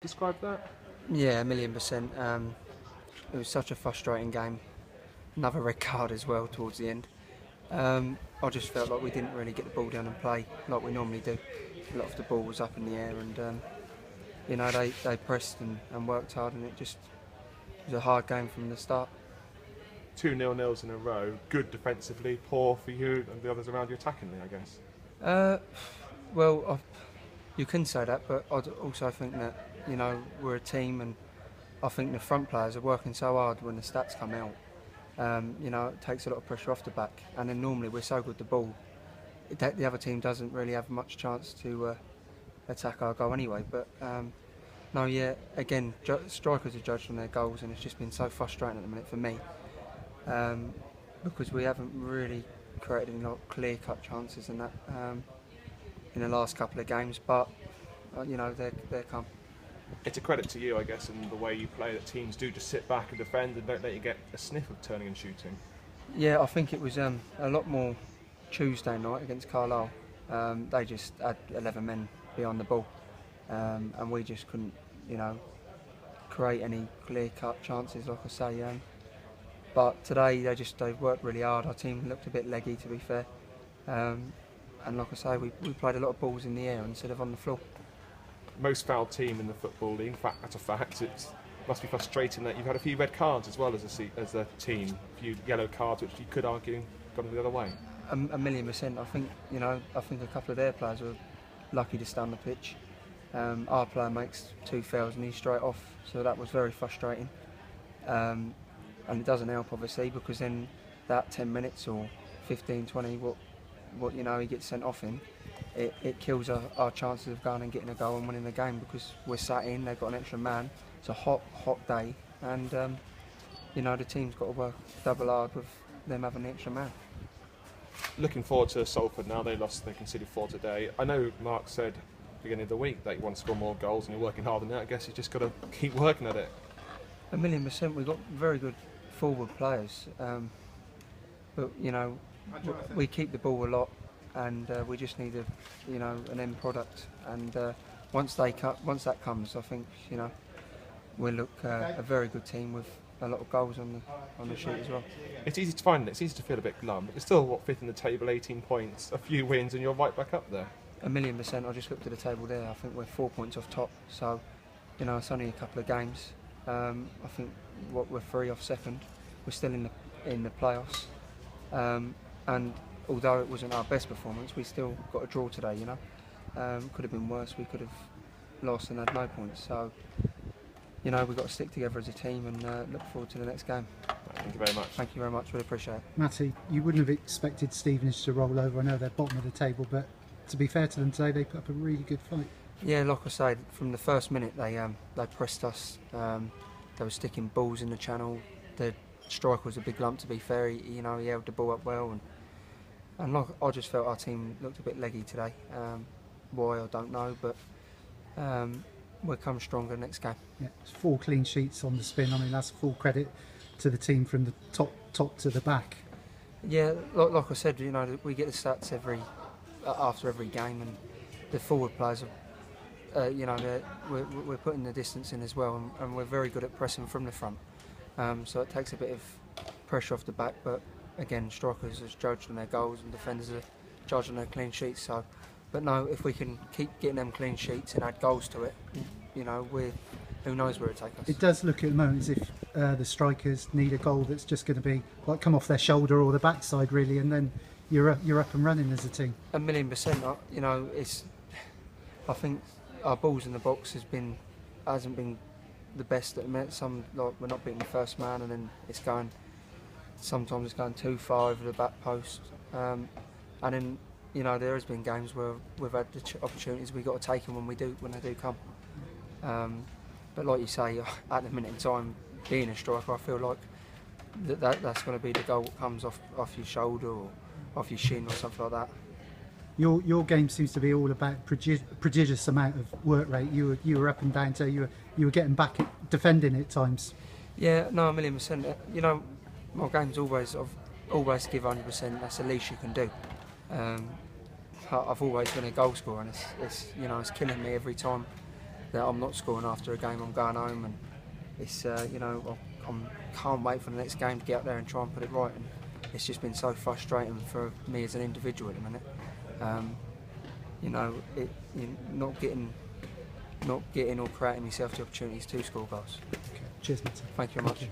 Describe that? Yeah, 1,000,000%. It was such a frustrating game. Another red card as well towards the end. I just felt like we didn't really get the ball down and play like we normally do. A lot of the ball was up in the air, and they pressed and worked hard, and it was a hard game from the start. Two nil-nils in a row. Good defensively, poor for you and the others around you attackingly, I guess. Uh, well, you can say that, but I also think that we're a team, and I think the front players are working so hard when the stats come out. It takes a lot of pressure off the back, and then normally we're so good with the ball that the other team doesn't really have much chance to attack our goal anyway. But no, yeah, again, strikers are judged on their goals, and it's just been so frustrating at the minute for me because we haven't really created any clear-cut chances in that in the last couple of games. But they're come. It's a credit to you, I guess, in the way you play, that teams do just sit back and defend and don't let you get a sniff of turning and shooting. Yeah, I think it was a lot more Tuesday night against Carlisle. They just had 11 men behind the ball, and we just couldn't, create any clear-cut chances, like I say. But today they worked really hard. Our team looked a bit leggy, to be fair, and like I say, we played a lot of balls in the air instead of on the floor. Most fouled team in the Football League. In fact, that's a fact. It must be frustrating that you've had a few red cards as well as a team. A few yellow cards, which you could argue gone the other way. 1,000,000%. I think a couple of their players were lucky to stay on the pitch. Our player makes 2 fouls and he's straight off, so that was very frustrating. And it doesn't help, obviously, because then that 10 minutes or 15, 20, what he gets sent off in, it kills our chances of going and getting a goal and winning the game, because we're sat in, they've got an extra man. It's a hot day, and the team's got to work double hard with them having an extra man. Looking forward to Salford now. They conceded 4 today. I know Mark said at the beginning of the week that you want to score more goals and you're working hard on that. I guess you just got to keep working at it. 1,000,000%. We've got very good forward players, but we keep the ball a lot, and we just need an end product. And once that comes, I think we'll look a very good team with a lot of goals on the sheet as well. It's easy to find it. It's easy to feel a bit glum, but you're still 5th in the table, 18 points, a few wins, and you're right back up there. 1,000,000%. I just looked at the table there. I think we're 4 points off top, so it's only a couple of games. I think we're 3 off second. We're still in the playoffs, and although it wasn't our best performance, we still got a draw today. Could have been worse. We could have lost and had no points. So we've got to stick together as a team and look forward to the next game. Thank you very much. Thank you very much. Really appreciate it. Matty, you wouldn't have expected Stevenage to roll over. I know they're bottom of the table, but to be fair to them today, they put up a really good fight. Yeah, like I said, from the first minute they pressed us. They were sticking balls in the channel. The striker was a big lump, to be fair. He held the ball up well, and like, I just felt our team looked a bit leggy today. Why, I don't know, but we'll come stronger next game. Yeah, it's 4 clean sheets on the spin. I mean, that's full credit to the team from the top to the back. Yeah, like I said, we get the stats after every game, and the forward players are, we're putting the distance in as well, and we're very good at pressing from the front. So it takes a bit of pressure off the back, but again, strikers are judged on their goals and defenders are judged on their clean sheets. So, but no, if we can keep getting them clean sheets and add goals to it, who knows where it takes us. It does look at the moment as if the strikers need a goal that's just going to be like come off their shoulder or the backside, really, and then you're up and running as a team. 1,000,000%. I think our balls in the box hasn't been the best at the minute. We're not beating the first man, and then sometimes it's going too far over the back post, and then there has been games where we've had the opportunities, we've got to take them when they do come. But like you say, at the minute in time, being a striker, I feel like that's going to be the goal that comes off your shoulder or off your shin or something like that. Your game seems to be all about prodigious amount of work rate. You were up and down, so you were getting back at defending at times. Yeah, no, 1,000,000%. My game's always give 100%. That's the least you can do. I've always been a goal scorer, and it's killing me every time that I'm not scoring after a game. I'm going home, and it's you know, can't wait for the next game to get out there and try and put it right. And it's just been so frustrating for me as an individual at the minute. You know, not getting or creating myself the opportunities to score goals. Okay. Cheers, Matty. Thank you very much.